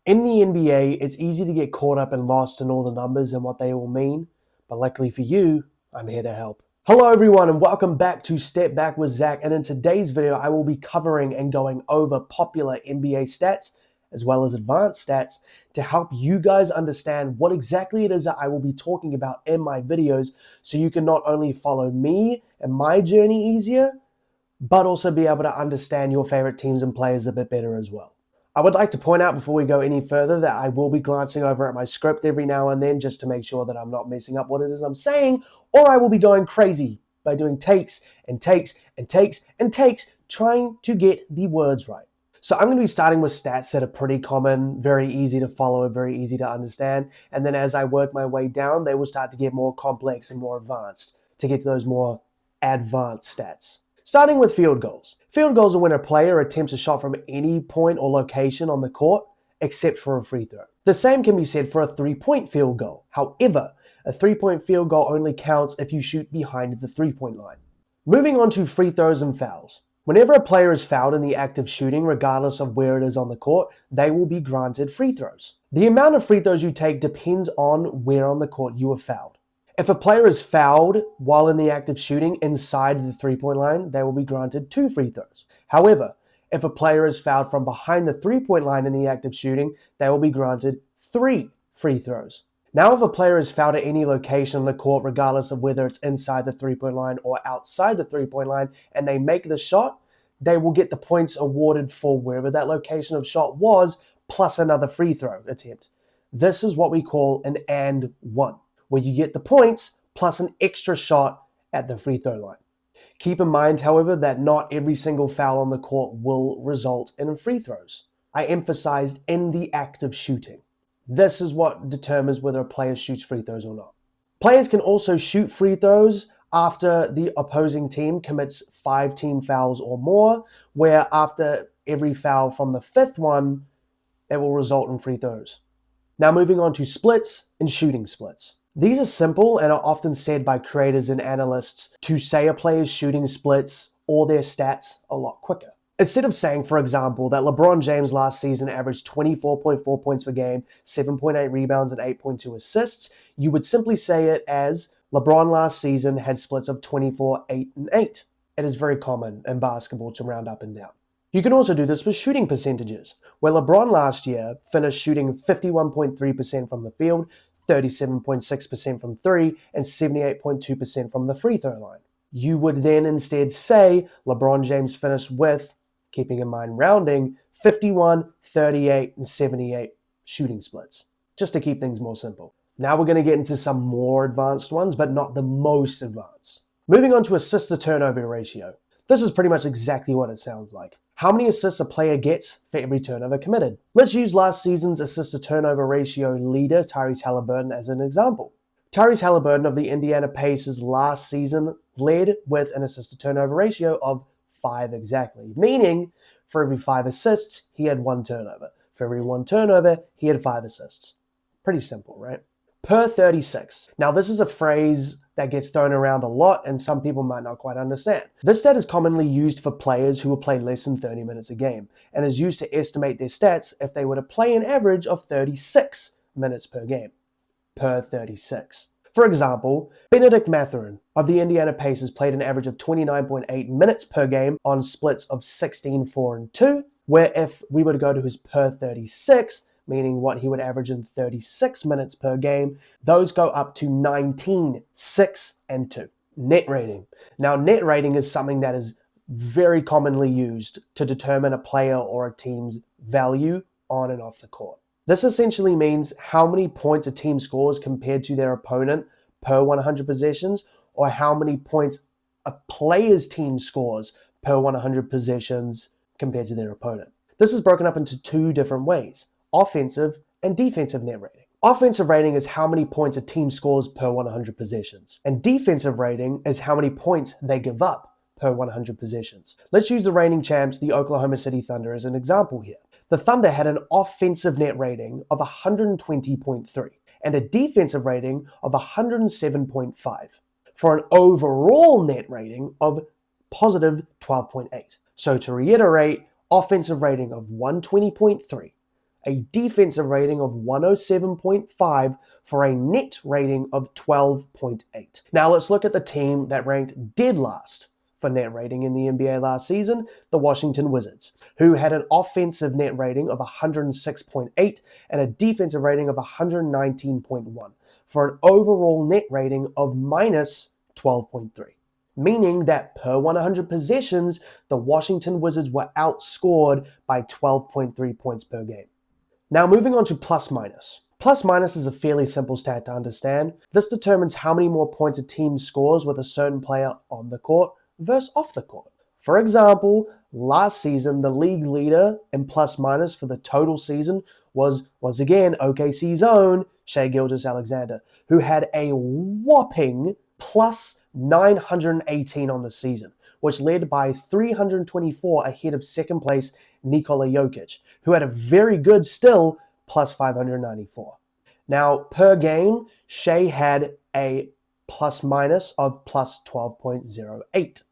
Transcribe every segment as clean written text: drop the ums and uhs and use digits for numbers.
In the NBA, it's easy to get caught up and lost in all the numbers and what they all mean, but luckily for you, I'm here to help. Hello everyone and welcome back to Step Back with Zach, and in today's video I will be covering and going over popular NBA stats as well as advanced stats to help you guys understand what exactly it is that I will be talking about in my videos, so you can not only follow me and my journey easier, but also be able to understand your favorite teams and players a bit better as well. I would like to point out before we go any further that I will be glancing over at my script every now and then just to make sure that I'm not messing up what it is I'm saying, or I will be going crazy by doing takes and takes and takes and takes trying to get the words right. So I'm going to be starting with stats that are pretty common, very easy to follow, very easy to understand, and then as I work my way down, they will start to get more complex and more advanced to get to those more advanced stats. Starting with field goals. Field goals are when a player attempts a shot from any point or location on the court, except for a free throw. The same can be said for a three-point field goal. However, a three-point field goal only counts if you shoot behind the three-point line. Moving on to free throws and fouls. Whenever a player is fouled in the act of shooting, regardless of where it is on the court, they will be granted free throws. The amount of free throws you take depends on where on the court you are fouled. If a player is fouled while in the act of shooting inside the three-point line, they will be granted 2 free throws. However, if a player is fouled from behind the three-point line in the act of shooting, they will be granted 3 free throws. Now, if a player is fouled at any location on the court, regardless of whether it's inside the three-point line or outside the three-point line, and they make the shot, they will get the points awarded for wherever that location of shot was, plus another free throw attempt. This is what we call an and one, where you get the points plus an extra shot at the free throw line. Keep in mind, however, that not every single foul on the court will result in free throws. I emphasized in the act of shooting. This is what determines whether a player shoots free throws or not. Players can also shoot free throws after the opposing team commits 5 team fouls or more, where after every foul from the 5th one, it will result in free throws. Now moving on to splits and shooting splits. These are simple and are often said by creators and analysts to say a player's shooting splits or their stats a lot quicker. Instead of saying, for example, that LeBron James last season averaged 24.4 points per game, 7.8 rebounds, and 8.2 assists, you would simply say it as LeBron last season had splits of 24, 8, and 8. It is very common in basketball to round up and down. You can also do this with shooting percentages, where LeBron last year finished shooting 51.3% from the field, 37.6% from 3, and 78.2% from the free throw line. You would then instead say LeBron James finished with, keeping in mind rounding, 51, 38, and 78 shooting splits, just to keep things more simple. Now we're going to get into some more advanced ones, but not the most advanced. Moving on to assist to turnover ratio. This is pretty much exactly what it sounds like. How many assists a player gets for every turnover committed. Let's use last season's assist to turnover ratio leader, Tyrese Halliburton, as an example. Tyrese Halliburton of the Indiana Pacers last season led with an assist to turnover ratio of 5 exactly, meaning for every 5 assists, he had 1 turnover. For every 1 turnover, he had 5 assists. Pretty simple, right? Per 36. Now, this is a phrase that gets thrown around a lot and some people might not quite understand. This stat is commonly used for players who will play less than 30 minutes a game and is used to estimate their stats if they were to play an average of 36 minutes per game. Per 36. For example, Benedict Mathurin of the Indiana Pacers played an average of 29.8 minutes per game on splits of 16, 4, and 2, where if we were to go to his per 36, meaning what he would average in 36 minutes per game, those go up to 19, 6, and 2. Net rating. Now, net rating is something that is very commonly used to determine a player or a team's value on and off the court. This essentially means how many points a team scores compared to their opponent per 100 possessions, or how many points a player's team scores per 100 possessions compared to their opponent. This is broken up into 2 different ways: offensive and defensive net rating. Offensive rating is how many points a team scores per 100 possessions, and defensive rating is how many points they give up per 100 possessions. Let's use the reigning champs, the Oklahoma City Thunder, as an example here. The Thunder had an offensive net rating of 120.3 and a defensive rating of 107.5 for an overall net rating of positive 12.8. So to reiterate, offensive rating of 120.3, a defensive rating of 107.5 for a net rating of 12.8. Now let's look at the team that ranked dead last for net rating in the NBA last season, the Washington Wizards, who had an offensive net rating of 106.8 and a defensive rating of 119.1 for an overall net rating of minus 12.3. Meaning that per 100 possessions, the Washington Wizards were outscored by 12.3 points per game. Now moving on to plus minus. Plus minus is a fairly simple stat to understand. This determines how many more points a team scores with a certain player on the court versus off the court. For example, last season, the league leader in plus minus for the total season was, once again, OKC's own Shai Gilgeous-Alexander, who had a whopping plus 918 on the season, which led by 324 ahead of second place Nikola Jokic, who had a very good still plus 594. Now, per game, Shai had a plus minus of plus 12.08.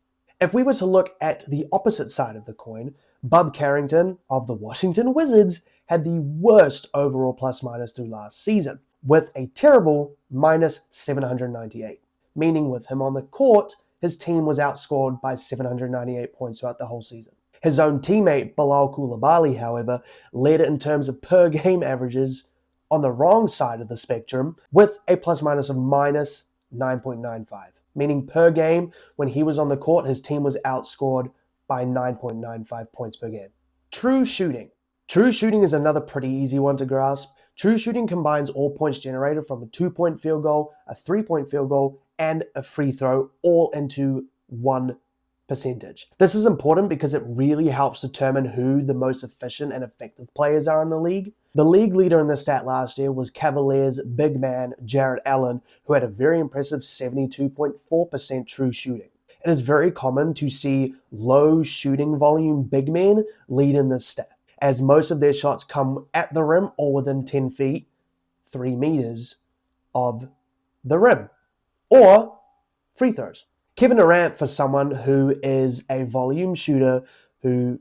If we were to look at the opposite side of the coin, Bub Carrington of the Washington Wizards had the worst overall plus minus through last season, with a terrible minus 798. Meaning with him on the court, his team was outscored by 798 points throughout the whole season. His own teammate, Bilal Coulibaly, however, led in terms of per game averages on the wrong side of the spectrum with a plus minus of minus 9.95. Meaning per game, when he was on the court, his team was outscored by 9.95 points per game. True shooting. True shooting is another pretty easy one to grasp. True shooting combines all points generated from a 2-point field goal, a 3-point field goal, and a free throw all into one percentage. This is important because it really helps determine who the most efficient and effective players are in the league. The league leader in this stat last year was Cavaliers big man Jarrett Allen, who had a very impressive 72.4% true shooting. It is very common to see low shooting volume big men lead in this stat, as most of their shots come at the rim or within 10 feet, 3 meters of the rim, or free throws. Kevin Durant, for someone who is a volume shooter who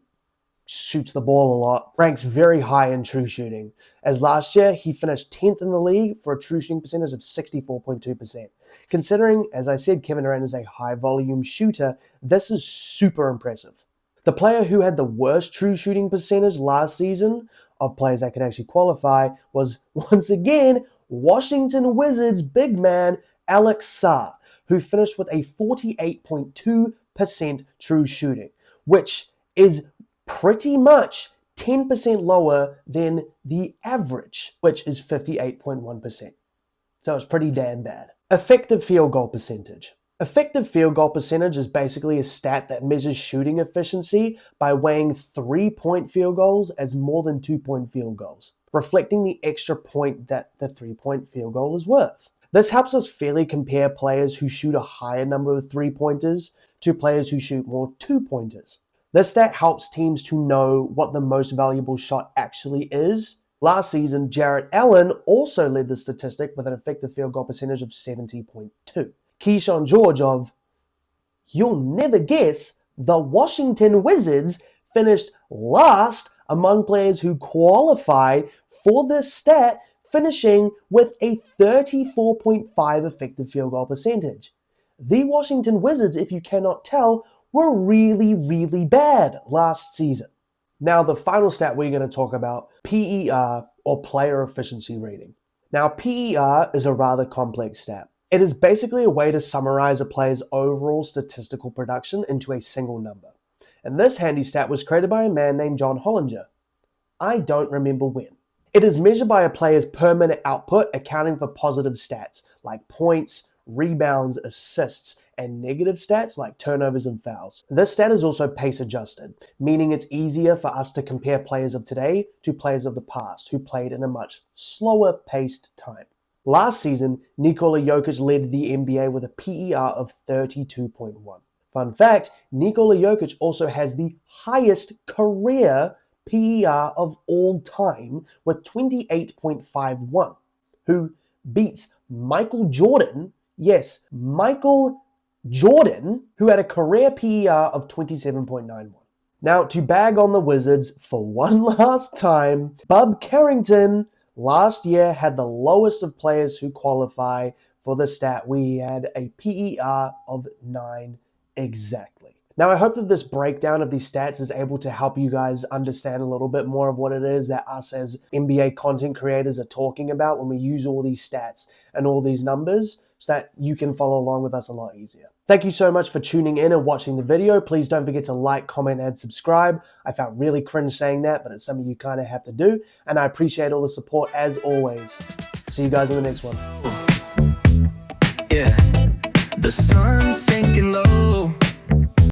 shoots the ball a lot, ranks very high in true shooting, as last year he finished 10th in the league for a true shooting percentage of 64.2%. Considering, as I said, Kevin Durant is a high volume shooter, this is super impressive. The player who had the worst true shooting percentage last season of players that could actually qualify was, once again, Washington Wizards big man Alex Sarr, who finished with a 48.2% true shooting, which is pretty much 10% lower than the average, which is 58.1%. So it's pretty damn bad. Effective field goal percentage. Effective field goal percentage is basically a stat that measures shooting efficiency by weighing 3-point field goals as more than 2-point field goals, reflecting the extra point that the 3-point field goal is worth. This helps us fairly compare players who shoot a higher number of 3-pointers to players who shoot more 2-pointers. This stat helps teams to know what the most valuable shot actually is. Last season, Jarrett Allen also led the statistic with an effective field goal percentage of 70.2. Keyshawn George of, you'll never guess, the Washington Wizards finished last among players who qualify for this stat, finishing with a 34.5 effective field goal percentage. The Washington Wizards, if you cannot tell, were really, really bad last season. Now, the final stat we're going to talk about, PER, or player efficiency rating. Now, PER is a rather complex stat. It is basically a way to summarize a player's overall statistical production into a single number. And this handy stat was created by a man named John Hollinger. I don't remember when. It is measured by a player's per minute output, accounting for positive stats like points, rebounds, assists, and negative stats like turnovers and fouls. This stat is also pace adjusted, meaning it's easier for us to compare players of today to players of the past who played in a much slower paced time. Last season, Nikola Jokic led the NBA with a PER of 32.1. Fun fact, Nikola Jokic also has the highest career PER of all time with 28.51, who beats Michael Jordan, yes, Michael Jordan, who had a career PER of 27.91. Now, to bag on the Wizards for one last time, Bub Carrington last year had the lowest of players who qualify for the stat. We had a PER of 9 exactly. Now, I hope that this breakdown of these stats is able to help you guys understand a little bit more of what it is that us as NBA content creators are talking about when we use all these stats and all these numbers, so that you can follow along with us a lot easier. Thank you so much for tuning in and watching the video. Please don't forget to like, comment, and subscribe. I felt really cringe saying that, but it's something you kind of have to do, and I appreciate all the support as always. See you guys in the next one. Yeah, the sun's sinking low.